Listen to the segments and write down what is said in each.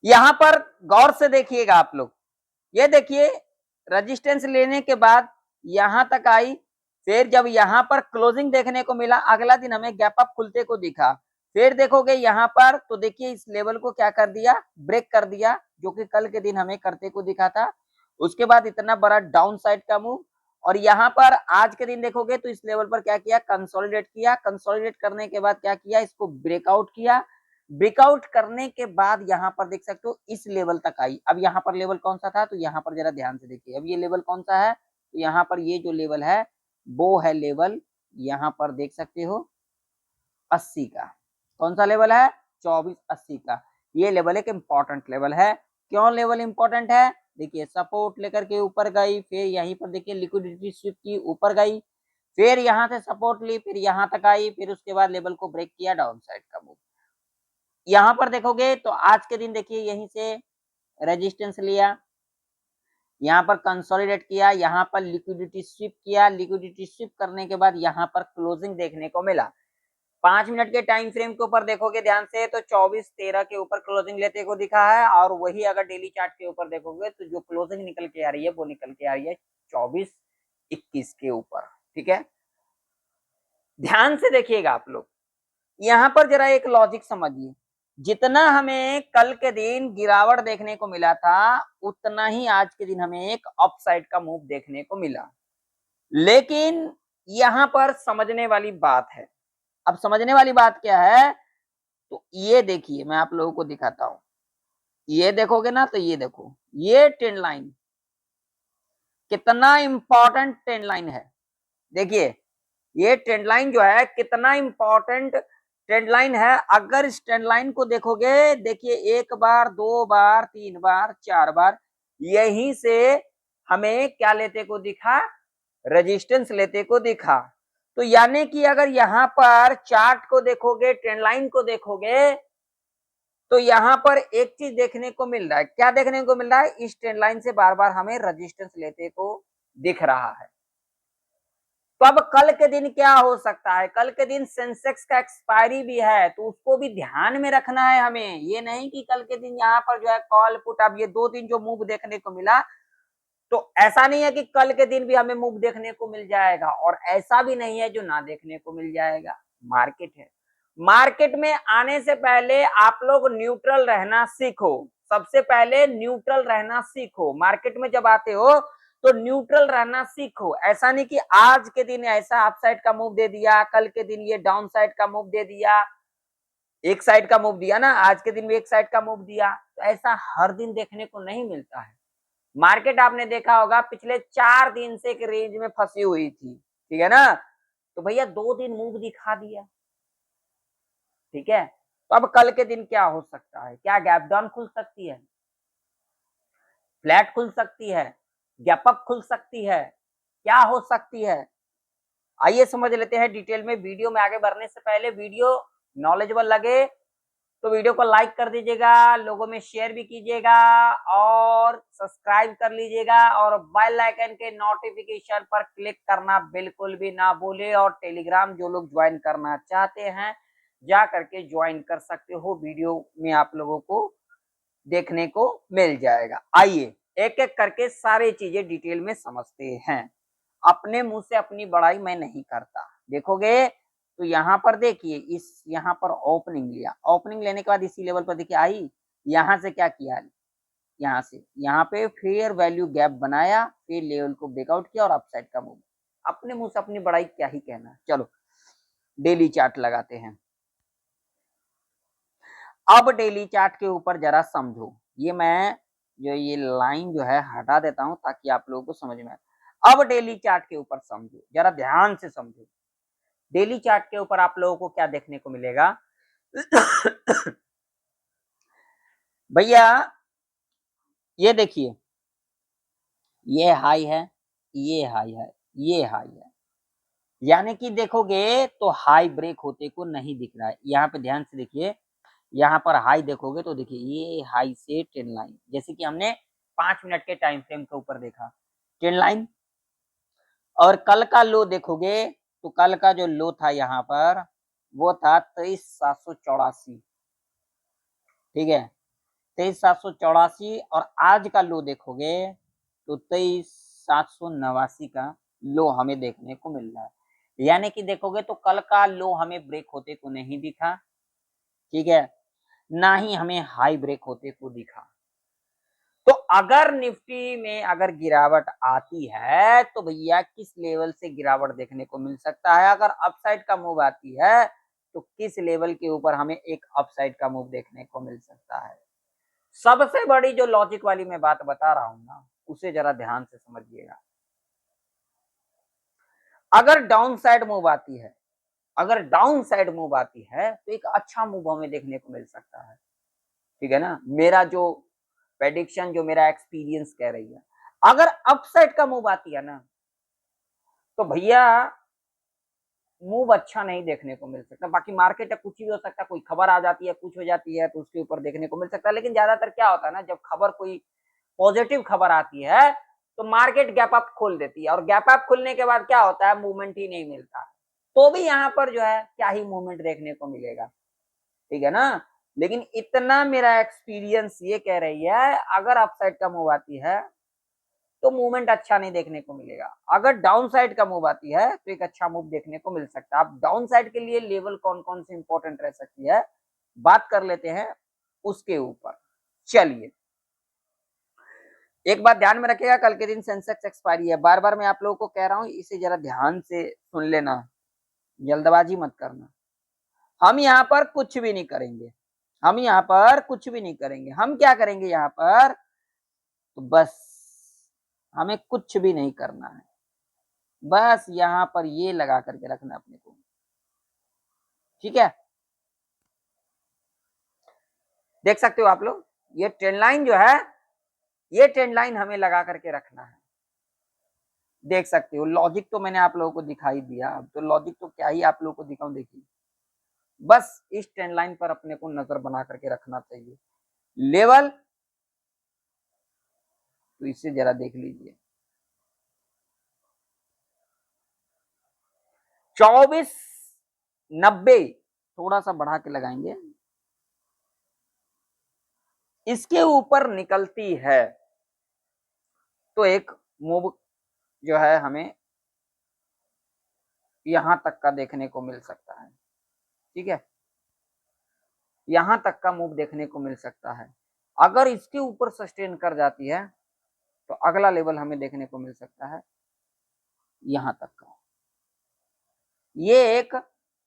यहां पर गौर से देखिएगा आप लोग, ये देखिए रेजिस्टेंस लेने के बाद यहां तक आई, फिर जब यहां पर क्लोजिंग देखने को मिला, अगला दिन हमें गैप अप खुलते को दिखा, फिर देखोगे यहां पर तो देखिए इस लेवल को क्या कर दिया, ब्रेक कर दिया, जो कि कल के दिन हमें करते को दिखा था। उसके बाद इतना बड़ा डाउन साइड का मूव, और यहां पर आज के दिन देखोगे तो इस लेवल पर क्या किया, कंसोलिडेट किया, कंसोलिडेट करने के बाद क्या किया, इसको ब्रेकआउट किया, ब्रेकआउट करने के बाद यहां पर देख सकते हो इस लेवल तक आई। अब यहां पर लेवल कौन सा था, तो यहां पर जरा ध्यान से देखिए, अब ये लेवल कौन सा है, तो यहां पर ये जो लेवल है वो है लेवल, यहां पर देख सकते हो 80 का। कौन सा लेवल है, 2480 का। ये लेवल एक इंपॉर्टेंट लेवल है। क्यों लेवल इंपॉर्टेंट है, देखिए सपोर्ट लेकर के ऊपर गई, फिर यहीं पर देखिए लिक्विडिटी स्विप की, ऊपर गई, फिर यहां से सपोर्ट ली, फिर यहां तक आई, फिर उसके बाद लेवल को ब्रेक किया, डाउन साइड का मूव। यहां पर देखोगे तो आज के दिन देखिए यहीं से रेजिस्टेंस लिया, यहां पर कंसोलिडेट किया, यहां पर लिक्विडिटी स्विप किया, लिक्विडिटी स्विप करने के बाद यहां पर क्लोजिंग देखने को मिला। 5 मिनट के टाइम फ्रेम के ऊपर देखोगे ध्यान से तो 2413 के ऊपर क्लोजिंग लेते को दिखा है, और वही अगर डेली चार्ट के ऊपर देखोगे तो जो क्लोजिंग निकल के आ रही है वो निकल के आ रही है 2421 के ऊपर। ठीक है, ध्यान से देखिएगा आप लोग, यहां पर जरा एक लॉजिक समझिए, जितना हमें कल के दिन गिरावट देखने को मिला था उतना ही आज के दिन हमें एक अपसाइड का मूव देखने को मिला। लेकिन यहां पर समझने वाली बात है, अब समझने वाली बात क्या है, तो ये देखिए मैं आप लोगों को दिखाता हूं, ये देखोगे ना तो ये देखो, ये ट्रेंड लाइन कितना इंपॉर्टेंट ट्रेंड लाइन है। देखिए ये ट्रेंड लाइन जो है कितना इंपॉर्टेंट ट्रेंड लाइन है। अगर इस ट्रेंड लाइन को देखोगे, देखिए एक बार, दो बार, तीन बार, चार बार, यहीं से हमें क्या लेते को दिखा, रेजिस्टेंस लेते को दिखा। तो यानी कि अगर यहां पर चार्ट को देखोगे, ट्रेंड लाइन को देखोगे, तो यहां पर एक चीज देखने को मिल रहा है, क्या देखने को मिल रहा है, इस ट्रेंड लाइन से बार बार हमें रेजिस्टेंस लेते को दिख रहा है। तो अब कल के दिन क्या हो सकता है, कल के दिन सेंसेक्स का एक्सपायरी भी है, तो उसको भी ध्यान में रखना है हमें। ये नहीं कि कल के दिन यहाँ पर जो है कॉल पुट, अब ये 2 दिन जो मूव देखने को मिला, तो ऐसा नहीं है कि कल के दिन भी हमें मूव देखने को मिल जाएगा, और ऐसा भी नहीं है जो ना देखने को मिल जाएगा। मार्केट है, मार्केट में आने से पहले आप लोग न्यूट्रल रहना सीखो, सबसे पहले न्यूट्रल रहना सीखो। मार्केट में जब आते हो तो न्यूट्रल रहना सीखो। ऐसा नहीं कि आज के दिन ऐसा अपसाइड का मूव दे दिया, कल के दिन ये डाउन साइड का मूव दे दिया, एक साइड का मूव दिया ना, आज के दिन भी एक साइड का मूव दिया, तो ऐसा हर दिन देखने को नहीं मिलता है। मार्केट आपने देखा होगा पिछले 4 दिन से एक रेंज में फंसी हुई थी, ठीक है ना, तो भैया 2 दिन मूव दिखा दिया। ठीक है, तो अब कल के दिन क्या हो सकता है, क्या गैप डाउन खुल सकती है, फ्लैट खुल सकती है, गैप अप खुल सकती है, क्या हो सकती है, आइए समझ लेते हैं डिटेल में। वीडियो में आगे बढ़ने से पहले, वीडियो नॉलेजेबल लगे तो वीडियो को लाइक कर दीजिएगा, लोगों में शेयर भी कीजिएगा, और सब्सक्राइब कर लीजिएगा, और बेल आइकन के नोटिफिकेशन पर क्लिक करना बिल्कुल भी ना भूले। और टेलीग्राम जो लोग ज्वाइन करना चाहते हैं जा करके ज्वाइन कर सकते हो, वीडियो में आप लोगों को देखने को मिल जाएगा। आइए एक एक करके सारी चीजें डिटेल में समझते हैं। अपने मुंह से अपनी बड़ाई मैं नहीं करता। देखोगे तो यहाँ पर देखिए, इस यहाँ पर ओपनिंग लिया, ओपनिंग लेने के बाद इसी लेवल पर देखिए आई, यहाँ से क्या किया, यहाँ से यहाँ पे फेयर वैल्यू गैप बनाया, फिर लेवल को ब्रेकआउट किया और अपसाइड का मूव। अपने मुंह से अपनी बड़ाई क्या ही कहना। चलो डेली चार्ट लगाते हैं। अब डेली चार्ट के ऊपर जरा समझो, ये मैं जो ये लाइन जो है हटा देता हूं ताकि आप लोगों को समझ में आए। अब डेली चार्ट के ऊपर समझो, जरा ध्यान से समझो। डेली चार्ट के ऊपर आप लोगों को क्या देखने को मिलेगा भैया ये देखिए, ये हाई है, ये हाई है, ये हाई है, यानी कि देखोगे तो हाई ब्रेक होते को नहीं दिख रहा है। यहाँ पे ध्यान से देखिए, यहाँ पर हाई देखोगे तो देखिए ये हाई से ट्रेंड लाइन, जैसे कि हमने 5 मिनट के टाइम फ्रेम के ऊपर देखा ट्रेंड लाइन, और कल का लो देखोगे तो कल का जो लो था यहाँ पर वो था 23,784। ठीक है, 23,784 और आज का लो देखोगे तो 23,789 का लो हमें देखने को मिल रहा है। यानी कि देखोगे तो कल का लो हमें ब्रेक होते को नहीं दिखा, ठीक है, ना ही हमें हाई ब्रेक होते को दिखा। तो अगर निफ्टी में अगर गिरावट आती है तो भैया किस लेवल से गिरावट देखने को मिल सकता है? अगर अपसाइड का मूव आती है तो किस लेवल के ऊपर हमें एक अपसाइड का मूव देखने को मिल सकता है? सबसे बड़ी जो लॉजिक वाली मैं बात बता रहा हूं ना, उसे जरा ध्यान से समझिएगा। अगर डाउन साइड मूव आती है, अगर डाउन साइड मूव आती है तो एक अच्छा मूव हमें देखने को मिल सकता है, ठीक है ना। मेरा जो प्रेडिक्शन, जो मेरा एक्सपीरियंस कह रही है, अगर अपसाइड का मूव आती है ना तो भैया मूव अच्छा नहीं देखने को मिल सकता। बाकी मार्केट है, कुछ भी हो सकता है, कोई खबर आ जाती है, कुछ हो जाती है तो उसके ऊपर देखने को मिल सकता है। लेकिन ज्यादातर क्या होता है ना, जब खबर कोई पॉजिटिव खबर आती है तो मार्केट गैप अप खोल देती है और गैप अप खुलने के बाद क्या होता है, मूवमेंट ही नहीं मिलता। तो भी यहाँ पर जो है क्या ही मूवमेंट देखने को मिलेगा, ठीक है ना। लेकिन इतना मेरा एक्सपीरियंस ये कह रही है, अगर अपसाइड का मूव आती है तो मूवमेंट अच्छा नहीं देखने को मिलेगा। अगर डाउन साइड का मूव आती है तो एक अच्छा मूव देखने को मिल सकता है। अब डाउन साइड के लिए लेवल कौन कौन से इंपॉर्टेंट रह सकती है, बात कर लेते हैं उसके ऊपर। चलिए, एक बात ध्यान में रखिएगा, कल के दिन सेंसेक्स एक्सपायरी है। बार बार मैं आप लोगों को कह रहा हूं, इसे जरा ध्यान से सुन लेना, जल्दबाजी मत करना। हम यहाँ पर कुछ भी नहीं करेंगे, हम यहाँ पर कुछ भी नहीं करेंगे। हम क्या करेंगे यहाँ पर, तो बस हमें कुछ भी नहीं करना है, बस यहाँ पर ये लगा करके रखना अपने को, ठीक है। देख सकते हो आप लोग, ये ट्रेंड लाइन जो है, ये ट्रेंड लाइन हमें लगा करके रखना है। देख सकते हो लॉजिक तो मैंने आप लोगों को दिखाई दिया, अब तो लॉजिक तो क्या ही आप लोगों को दिखाऊं। देखिए, बस इस ट्रेंड लाइन पर अपने को नजर बना करके रखना चाहिए। लेवल तो इसे जरा देख लीजिए, 2490 थोड़ा सा बढ़ा के लगाएंगे, इसके ऊपर निकलती है तो एक मूव जो है हमें यहां तक का देखने को मिल सकता है, ठीक है, यहां तक का मूव देखने को मिल सकता है। अगर इसके ऊपर सस्टेन कर जाती है तो अगला लेवल हमें देखने को मिल सकता है यहां तक का। ये एक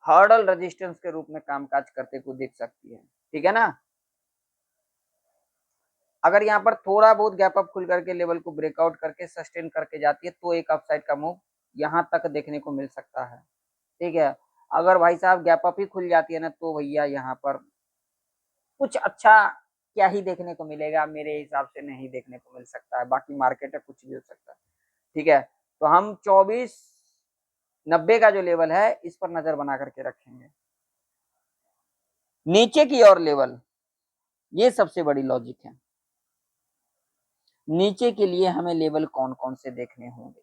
हर्डल रेजिस्टेंस के रूप में कामकाज करते को दिख सकती है, ठीक है ना। अगर यहाँ पर थोड़ा बहुत गैप अप खुल करके लेवल को ब्रेकआउट करके सस्टेन करके जाती है तो एक अपसाइड का मूव यहाँ तक देखने को मिल सकता है, ठीक है। अगर भाई साहब गैप अप ही खुल जाती है ना तो भैया यहाँ पर कुछ अच्छा क्या ही देखने को मिलेगा, मेरे हिसाब से नहीं देखने को मिल सकता है। बाकी मार्केट है, कुछ भी हो सकता है, ठीक है। तो हम 2490 का जो लेवल है इस पर नजर बना करके रखेंगे। नीचे की ओर लेवल, ये सबसे बड़ी लॉजिक है। नीचे के लिए हमें लेवल कौन कौन से देखने होंगे,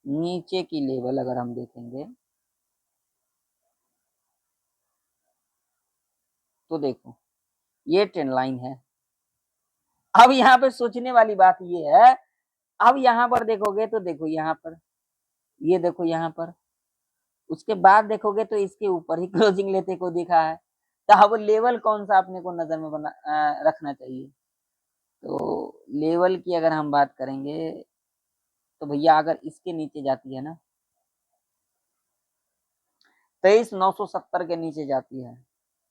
नीचे की लेवल अगर हम देखेंगे तो देखो ये ट्रेंड लाइन है। अब यहाँ पे सोचने वाली बात ये है, अब यहाँ पर देखोगे तो देखो यहाँ पर, ये देखो यहाँ पर, उसके बाद देखोगे तो इसके ऊपर ही क्लोजिंग लेते को दिखा है। तो अब लेवल कौन सा अपने को नजर में रखना चाहिए, तो लेवल की अगर हम बात करेंगे तो भैया अगर इसके नीचे जाती है ना, 23,970 के नीचे जाती है,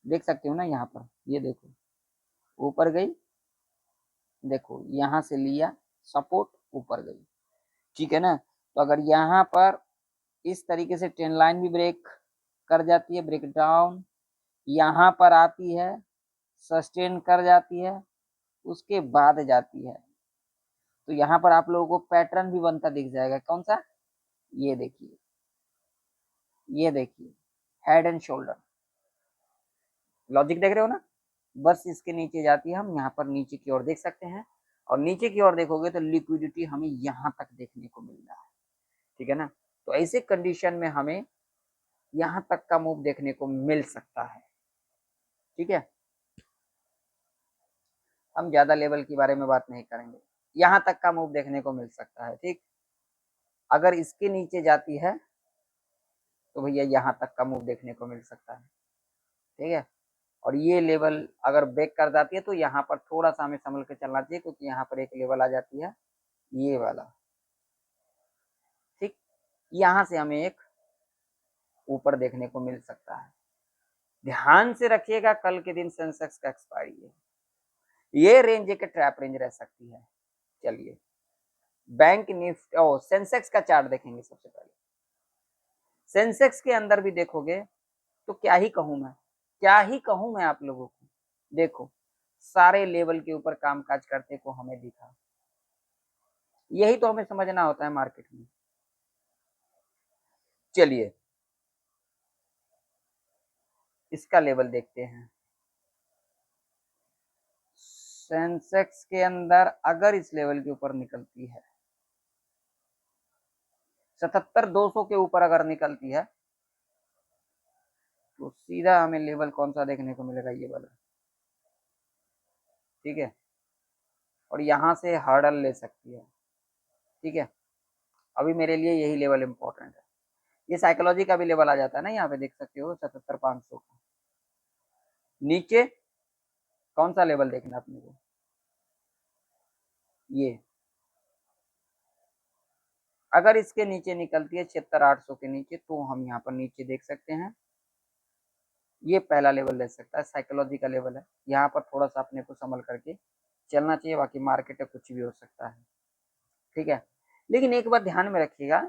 देख सकते हो ना यहाँ पर, ये देखो ऊपर गई, देखो यहाँ से लिया सपोर्ट, ऊपर गई, ठीक है ना। तो अगर यहाँ पर इस तरीके से ट्रेंड लाइन भी ब्रेक कर जाती है, ब्रेक डाउन यहाँ पर आती है, सस्टेन कर जाती है, उसके बाद जाती है, तो यहाँ पर आप लोगों को पैटर्न भी बनता दिख जाएगा। कौन सा, ये देखिए, ये देखिए हेड एंड शोल्डर, लॉजिक देख रहे हो ना। बस इसके नीचे जाती है, हम यहाँ पर नीचे की ओर देख सकते हैं, और नीचे की ओर देखोगे तो लिक्विडिटी हमें यहाँ तक देखने को मिल रहा है, ठीक है ना। तो ऐसे कंडीशन में हमें यहाँ तक का मूव देखने को मिल सकता है, ठीक है। हम ज्यादा लेवल के बारे में बात नहीं करेंगे, यहाँ तक का मूव देखने को मिल सकता है। ठीक, अगर इसके नीचे जाती है तो भैया यहाँ तक का मूव देखने को मिल सकता है। ठीक है, और ये लेवल अगर ब्रेक कर जाती है तो यहाँ पर थोड़ा सा हमें संभल के चलना चाहिए, क्योंकि यहाँ पर एक लेवल आ जाती है ये वाला। ठीक, यहाँ से हमें एक ऊपर देखने को मिल सकता है। ध्यान से रखिएगा, कल के दिन सेंसेक्स का एक्सपायरी है, ये रेंज एक ट्रैप रेंज रह सकती है। चलिए बैंक निफ्टी और सेंसेक्स का चार्ट देखेंगे। सबसे पहले सेंसेक्स के अंदर भी देखोगे तो क्या ही कहूं मैं, क्या ही कहूं मैं आप लोगों को। देखो सारे लेवल के ऊपर कामकाज करते को हमें दिखा, यही तो हमें समझना होता है मार्केट में। चलिए इसका लेवल देखते हैं। सेंसेक्स के अंदर अगर इस लेवल के ऊपर निकलती है 77,200 के ऊपर अगर निकलती है तो सीधा हमें लेवल कौन सा देखने को मिलेगा, ये वाला। ठीक है, और यहाँ से हर्डल ले सकती है। ठीक है, अभी मेरे लिए यही लेवल इंपॉर्टेंट है। ये साइकोलॉजी का भी लेवल आ जाता है ना, यहाँ पे देख सकते हो 77,500 का। नीचे कौन सा लेवल देखना अपने को, ये अगर इसके नीचे निकलती है 76,800 के नीचे तो हम यहाँ पर नीचे देख सकते हैं, ये पहला लेवल ले सकता है, साइकोलॉजी का लेवल है। यहाँ पर थोड़ा सा अपने को संभल करके चलना चाहिए, बाकी मार्केट में कुछ भी हो सकता है। ठीक है, लेकिन एक बात ध्यान में रखिएगा,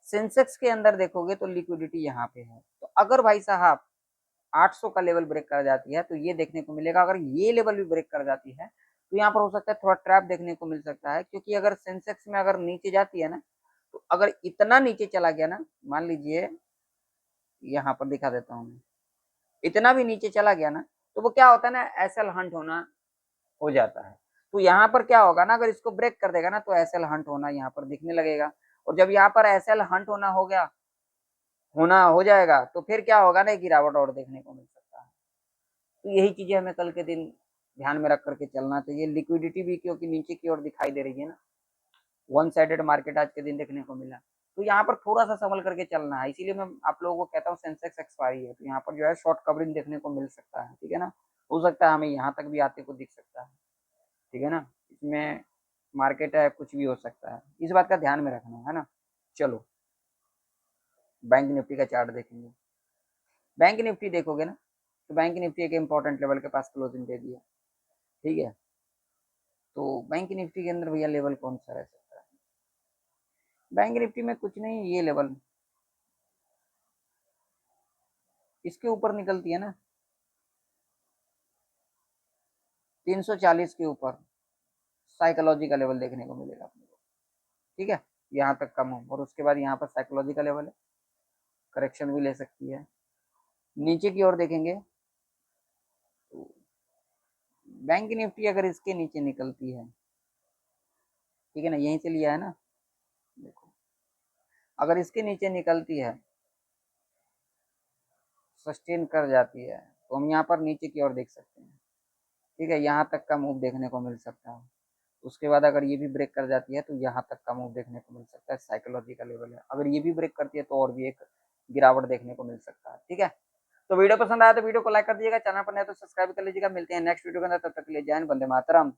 सेंसेक्स के अंदर देखोगे तो लिक्विडिटी यहाँ पे है, तो अगर भाई साहब 800 का लेवल ब्रेक कर जाती है तो ये देखने को मिलेगा। अगर ये लेवल भी ब्रेक कर जाती है तो यहाँ पर हो सकता है थोड़ा ट्रैप देखने को मिल सकता है, क्योंकि अगर सेंसेक्स में अगर नीचे जाती है ना, तो अगर इतना नीचे चला गया ना, मान लीजिए यहाँ पर दिखा देता हूँ मैं, इतना भी नीचे चला गया ना, तो वो क्या होता है ना, एसएल हंट होना हो जाता है। तो यहाँ पर क्या होगा ना, अगर इसको ब्रेक कर देगा ना तो एसएल हंट होना यहाँ पर दिखने लगेगा, और जब यहाँ पर एसएल हंट होना हो जाएगा तो फिर क्या होगा ना, गिरावट और देखने को मिल सकता है। तो यही चीजें हमें कल के दिन ध्यान में रख करके चलना चाहिए। लिक्विडिटी भी क्योंकि नीचे की ओर दिखाई दे रही है ना, वन साइडेड मार्केट आज के दिन देखने को मिला, तो यहाँ पर थोड़ा सा संभल करके चलना है। इसीलिए मैं आप लोगों को कहता हूँ सेंसेक्स एक्सपायरी है, तो यहाँ पर जो है शॉर्ट कवरिंग देखने को मिल सकता है। ठीक है ना, हो सकता है हमें यहाँ तक भी आते को दिख सकता है। ठीक है ना, इसमें मार्केट है, कुछ भी हो सकता है, इस बात का ध्यान में रखना है ना। चलो बैंक निफ्टी का चार्ट देखेंगे। बैंक निफ्टी देखोगे ना तो बैंक निफ्टी एक इंपॉर्टेंट लेवल के पास क्लोजिंग दे दिया। ठीक है, तो बैंक निफ्टी के अंदर भैया लेवल कौन सा रह सकता है, बैंक निफ्टी में कुछ नहीं, ये लेवल इसके ऊपर निकलती है ना 340 के ऊपर, साइकोलॉजी का लेवल देखने को मिलेगा अपने को। ठीक है, यहाँ तक कम हो, और उसके बाद यहाँ पर साइकोलॉजी का लेवल है, करेक्शन भी ले सकती है। नीचे की ओर देखेंगे तो बैंक निफ्टी अगर इसके नीचे निकलती है, ठीक है ना, यहीं से लिया है ना, देखो अगर इसके नीचे निकलती है, सस्टेन कर जाती है, तो हम यहाँ पर नीचे की ओर देख सकते हैं। ठीक है, यहाँ तक का मूव देखने को मिल सकता है। उसके बाद अगर ये भी ब्रेक कर जाती है तो यहाँ तक का मूव देखने को मिल सकता है, साइकोलॉजी का लेवल है। अगर ये भी ब्रेक करती है तो और भी एक गिरावट देखने को मिल सकता है। ठीक है, तो वीडियो पसंद आया तो वीडियो को लाइक कर दीजिएगा, चैनल पर नए तो सब्सक्राइब कर लीजिएगा। मिलते हैं नेक्स्ट वीडियो के अंदर, तब तक के लिए जय हिंद, वंदे मातरम।